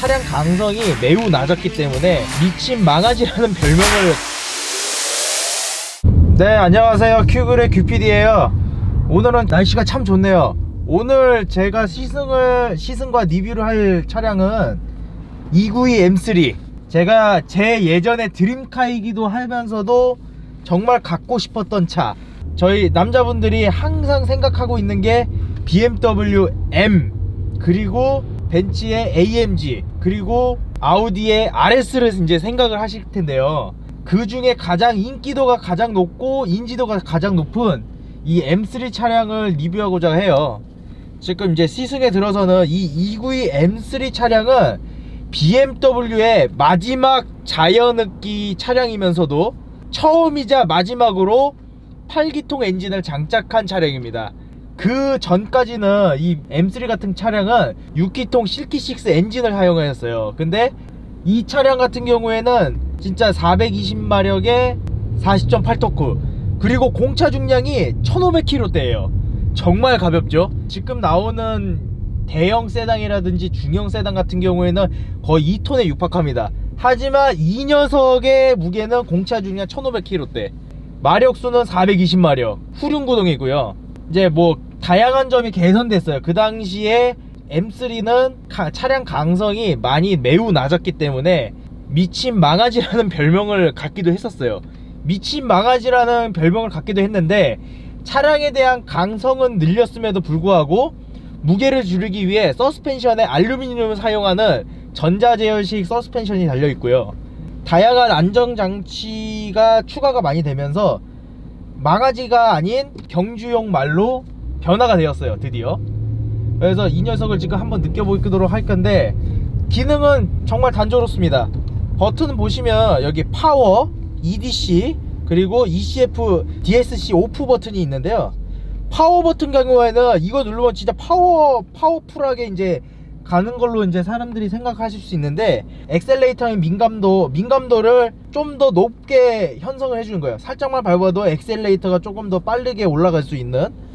차량 강성이 매우 낮았기 때문에 미친 망아지라는 별명을. 네, 안녕하세요. 큐글의 큐피디예요. 오늘은 날씨가 참 좋네요. 오늘 제가 시승과 리뷰를 할 차량은 292 M3. 제가 제 예전의 드림카이기도 하면서도 정말 갖고 싶었던 차. 저희 남자분들이 항상 생각하고 있는 게 BMW M, 그리고 벤츠의 AMG, 그리고 아우디의 RS를 이제 생각을 하실 텐데요. 그 중에 가장 인기도가 가장 높고 인지도가 가장 높은 이 M3 차량을 리뷰하고자 해요. 지금 이제 시승에 들어서는 이 292 M3 차량은 BMW의 마지막 자연흡기 차량이면서도 처음이자 마지막으로 8기통 엔진을 장착한 차량입니다. 그 전까지는 이 M3 같은 차량은 6기통 실키6 엔진을 사용하였어요. 근데 이 차량 같은 경우에는 진짜 420마력에 40.8토크, 그리고 공차 중량이 1500kg대예요 정말 가볍죠. 지금 나오는 대형 세단이라든지 중형 세단 같은 경우에는 거의 2톤에 육박합니다. 하지만 이 녀석의 무게는 공차 중량 1500kg대, 마력수는 420마력, 후륜구동이고요. 이제 뭐 다양한 점이 개선됐어요. 그 당시에 M3는 차량 강성이 매우 낮았기 때문에 미친 망아지라는 별명을 갖기도 했었어요. 미친 망아지라는 별명을 갖기도 했는데, 차량에 대한 강성은 늘렸음에도 불구하고 무게를 줄이기 위해 서스펜션에 알루미늄을 사용하는 전자제어식 서스펜션이 달려있고요. 다양한 안정장치가 추가가 많이 되면서 망아지가 아닌 경주용 말로 변화가 되었어요, 드디어. 그래서 이 녀석을 지금 한번 느껴보도록 할 건데, 기능은 정말 단조롭습니다. 버튼 보시면 여기 파워, EDC, 그리고 ECF, DSC 오프 버튼이 있는데요. 파워 버튼 경우에는 이거 누르면 진짜 파워풀하게 이제 가는 걸로 이제 사람들이 생각하실 수 있는데, 엑셀레이터의 민감도를 좀 더 높게 형성을 해주는 거예요. 살짝만 밟아도 엑셀레이터가 조금 더 빠르게 올라갈 수 있는.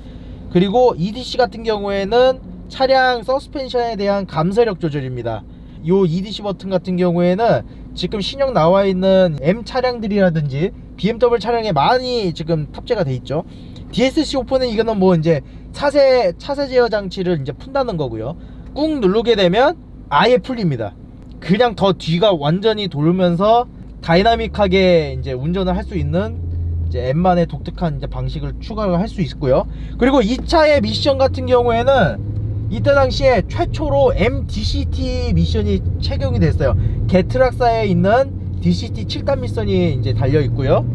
그리고 EDC 같은 경우에는 차량 서스펜션에 대한 감쇄력 조절입니다. 요 EDC 버튼 같은 경우에는 지금 신형 나와 있는 M 차량들이라든지 BMW 차량에 많이 지금 탑재가 돼 있죠. DSC 오프는 이거는 뭐 이제 차세 제어 장치를 이제 푼다는 거고요. 꾹 누르게 되면 아예 풀립니다. 그냥 더 뒤가 완전히 돌면서 다이나믹하게 이제 운전을 할 수 있는 이제 M만의 독특한 이제 방식을 추가를 할 수 있고요. 그리고 이 차의 미션 같은 경우에는 이때 당시에 최초로 MDCT 미션이 적용이 됐어요. 게트락사에 있는 DCT 7단 미션이 이제 달려 있고요.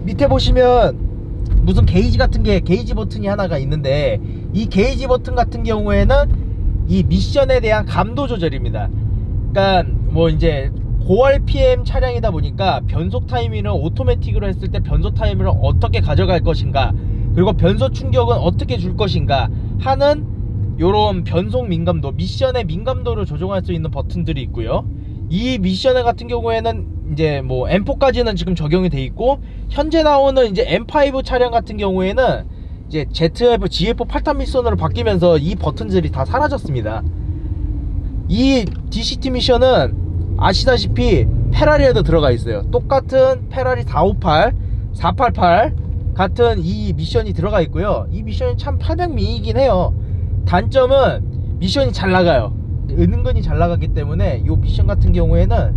밑에 보시면 무슨 게이지 버튼이 하나가 있는데, 이 게이지 버튼 같은 경우에는 이 미션에 대한 감도 조절입니다. 그러니까 뭐 이제 고RPM 차량이다 보니까 변속 타이밍을 오토매틱으로 했을 때 변속 타이밍을 어떻게 가져갈 것인가, 그리고 변속 충격은 어떻게 줄 것인가 하는 요런 변속 민감도, 미션의 민감도를 조정할 수 있는 버튼들이 있고요. 이 미션의 같은 경우에는 이제 뭐 M4까지는 지금 적용이 돼 있고, 현재 나오는 이제 M5 차량 같은 경우에는 이제 ZF, GF 8탄 미션으로 바뀌면서 이 버튼들이 다 사라졌습니다. 이 DCT 미션은 아시다시피 페라리에도 들어가 있어요. 똑같은 페라리 458, 488 같은 이 미션이 들어가 있고요. 이 미션이 참 800미이긴 해요. 단점은 미션이 잘 나가요. 은근히 잘 나가기 때문에 이 미션 같은 경우에는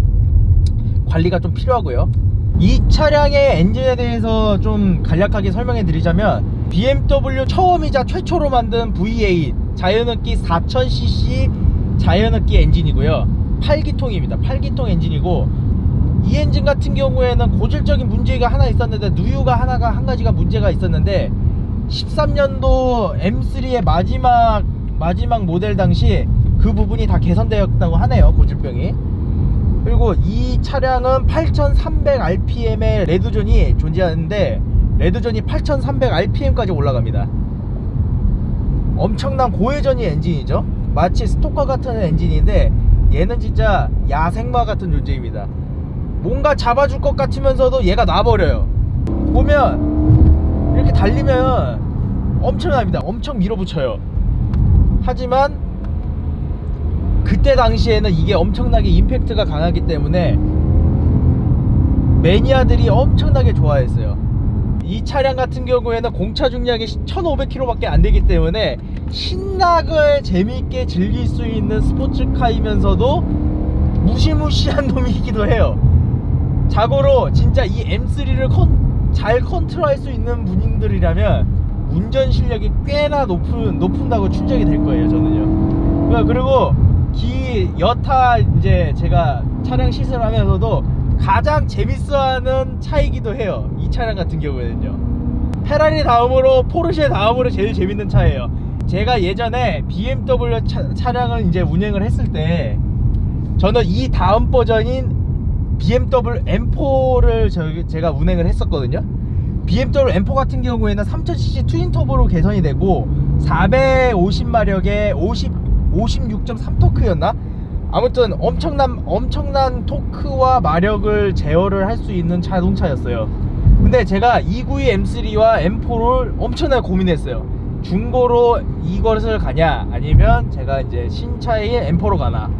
관리가 좀 필요하고요. 이 차량의 엔진에 대해서 좀 간략하게 설명해 드리자면, BMW 처음이자 최초로 만든 V8 자연흡기 4000cc 자연흡기 엔진이고요. 8기통입니다. 8기통 엔진이고, 이 엔진 같은 경우에는 고질적인 문제가 하나 있었는데, 누유가 한 가지가 문제가 있었는데, 13년도 M3의 마지막 모델 당시 그 부분이 다 개선되었다고 하네요, 고질병이. 그리고 이 차량은 8300rpm의 레드존이 존재하는데, 레드존이 8300rpm까지 올라갑니다. 엄청난 고회전이 엔진이죠. 마치 스토커 같은 엔진인데, 얘는 진짜 야생마 같은 존재입니다. 뭔가 잡아줄 것 같으면서도 얘가 놔버려요. 보면 이렇게 달리면 엄청납니다. 엄청 밀어붙여요. 하지만 그때 당시에는 이게 엄청나게 임팩트가 강하기 때문에 매니아들이 엄청나게 좋아했어요. 이 차량 같은 경우에는 공차 중량이 1500km 밖에 안 되기 때문에 신나게 재미있게 즐길 수 있는 스포츠카이면서도 무시무시한 놈이기도 해요. 자고로 진짜 이 M3를 잘 컨트롤할 수 있는 분들이라면 운전 실력이 꽤나 높은다고 추정이 될 거예요, 저는요. 그리고 여타 이제 제가 차량 시승을 하면서도 가장 재밌어하는 차이기도 해요. 이 차량 같은 경우에는요. 페라리 다음으로 포르쉐 다음으로 제일 재밌는 차예요. 제가 예전에 BMW 차량을 이제 운행을 했을 때 저는 이 다음 버전인 BMW M4를 제가 운행을 했었거든요. BMW M4 같은 경우에는 3000cc 트윈터보로 개선이 되고 450마력에 56.3토크였나? 아무튼 엄청난 토크와 마력을 제어를 할 수 있는 자동차였어요. 근데 제가 292 M3와 M4를 엄청나게 고민했어요. 중고로 이것을 가냐, 아니면 제가 이제 신차인 M4로 가나.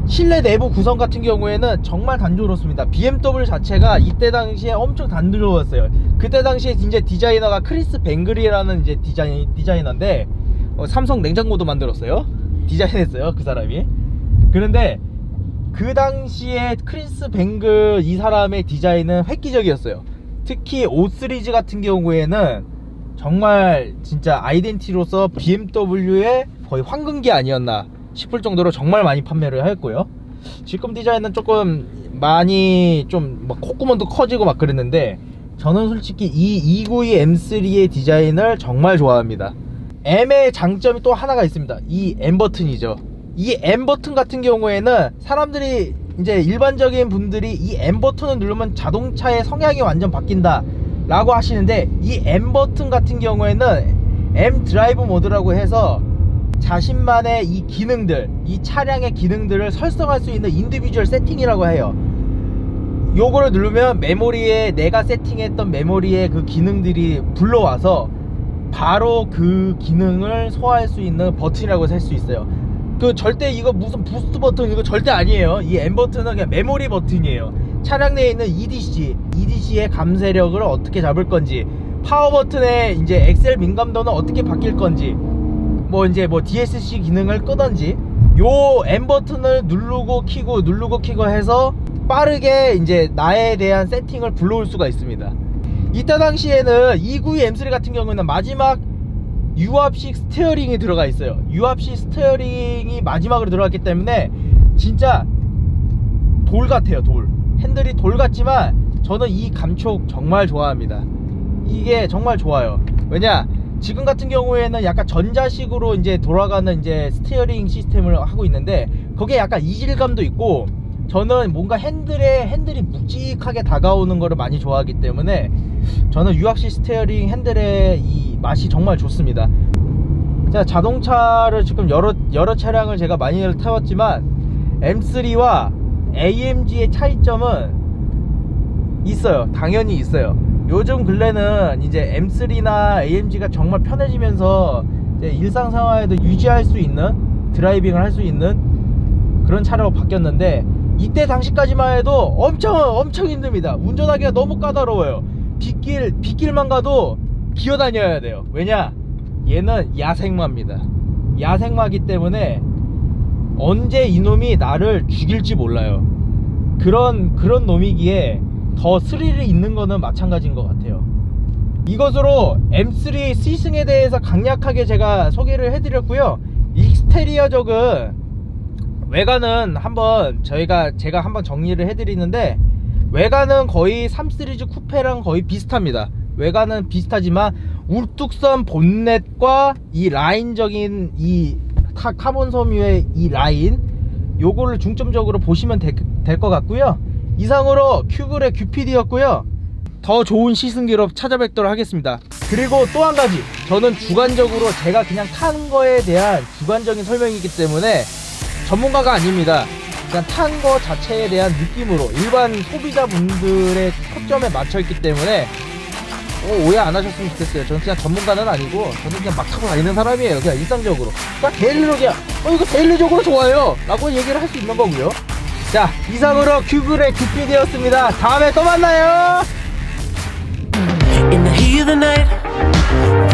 실내 내부 구성 같은 경우에는 정말 단조롭습니다. BMW 자체가 이때 당시에 엄청 단조로웠어요. 그때 당시에 이제 디자이너가 크리스 뱅글이라는 이제 디자이너인데 삼성 냉장고도 만들었어요. 디자인했어요, 그 사람이. 그런데 그 당시에 크리스 뱅글 이 사람의 디자인은 획기적이었어요. 특히 5 시리즈 같은 경우에는 정말 진짜 아이덴티로서 BMW의 거의 황금기 아니었나 싶을 정도로 정말 많이 판매를 했고요. 지금 디자인은 조금 많이 좀 막 콧구멍도 커지고 막 그랬는데, 저는 솔직히 이 292 M3의 디자인을 정말 좋아합니다. M의 장점이 또 하나가 있습니다. 이 M 버튼이죠. 이 M 버튼 같은 경우에는 사람들이 이제 일반적인 분들이 이 M 버튼을 누르면 자동차의 성향이 완전 바뀐다 라고 하시는데, 이 M 버튼 같은 경우에는 M 드라이브 모드라고 해서 자신만의 이 기능들, 이 차량의 기능들을 설정할 수 있는 인디비주얼 세팅이라고 해요. 요거를 누르면 메모리에, 내가 세팅했던 메모리에 그 기능들이 불러와서 바로 그 기능을 소화할 수 있는 버튼이라고 할 수 있어요. 그 절대 이거 무슨 부스트 버튼 이거 절대 아니에요. 이 M 버튼은 그냥 메모리 버튼이에요. 차량 내에 있는 EDC의 감쇄력을 어떻게 잡을 건지, 파워 버튼의 이제 엑셀 민감도는 어떻게 바뀔 건지, 뭐 이제 뭐 DSC 기능을 끄던지, 요 M 버튼을 누르고 키고 해서 빠르게 이제 나에 대한 세팅을 불러올 수가 있습니다. 이때 당시에는 292 M3 같은 경우는 마지막 유압식 스티어링이 들어가 있어요. 유압식 스티어링이 마지막으로 들어갔기 때문에 진짜 돌 같아요. 핸들이 돌 같지만 저는 이 감촉 정말 좋아합니다. 이게 정말 좋아요. 왜냐, 지금 같은 경우에는 약간 전자식으로 이제 돌아가는 이제 스티어링 시스템을 하고 있는데, 거기에 약간 이질감도 있고, 저는 뭔가 핸들이 묵직하게 다가오는 거를 많이 좋아하기 때문에 저는 유압식 스티어링 핸들의 이 맛이 정말 좋습니다. 제가 자동차를 지금 여러 차량을 제가 많이 태웠지만 M3와 AMG의 차이점은 있어요. 당연히 있어요. 요즘 근래는 이제 M3나 AMG가 정말 편해지면서 이제 일상생활에도 유지할 수 있는, 드라이빙을 할 수 있는 그런 차로 바뀌었는데, 이때 당시까지만 해도 엄청 힘듭니다. 운전하기가 너무 까다로워요. 빗길만 가도 기어다녀야 돼요. 왜냐, 얘는 야생마입니다. 야생마기 때문에 언제 이놈이 나를 죽일지 몰라요. 그런 놈이기에 더 스릴이 있는 거는 마찬가지인 것 같아요. 이것으로 M3 시승에 대해서 강력하게 제가 소개를 해드렸고요. 익스테리어적은 외관은 제가 한번 정리를 해드리는데, 외관은 거의 3 시리즈 쿠페랑 거의 비슷합니다. 외관은 비슷하지만 울뚝선 본넷과 이 라인적인 이 카본 섬유의 이 라인, 요거를 중점적으로 보시면 될 것 같고요. 이상으로 큐글의 큐피디였고요. 더 좋은 시승기로 찾아뵙도록 하겠습니다. 그리고 또 한 가지, 저는 주관적으로 제가 그냥 타는 거에 대한 주관적인 설명이기 때문에 전문가가 아닙니다. 그냥 탄 거 자체에 대한 느낌으로 일반 소비자분들의 초점에 맞춰 있기 때문에 오해 안 하셨으면 좋겠어요. 저는 그냥 전문가는 아니고 저는 그냥 막 타고 다니는 사람이에요. 그냥 일상적으로. 그러니까 데일리로 그냥 이거 데일리적으로 좋아요 라고 얘기를 할 수 있는 거고요. 자, 이상으로 큐글의 큐피디였습니다. 다음에 또 만나요. In the heat of the night,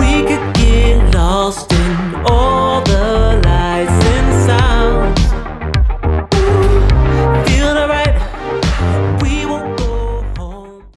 we could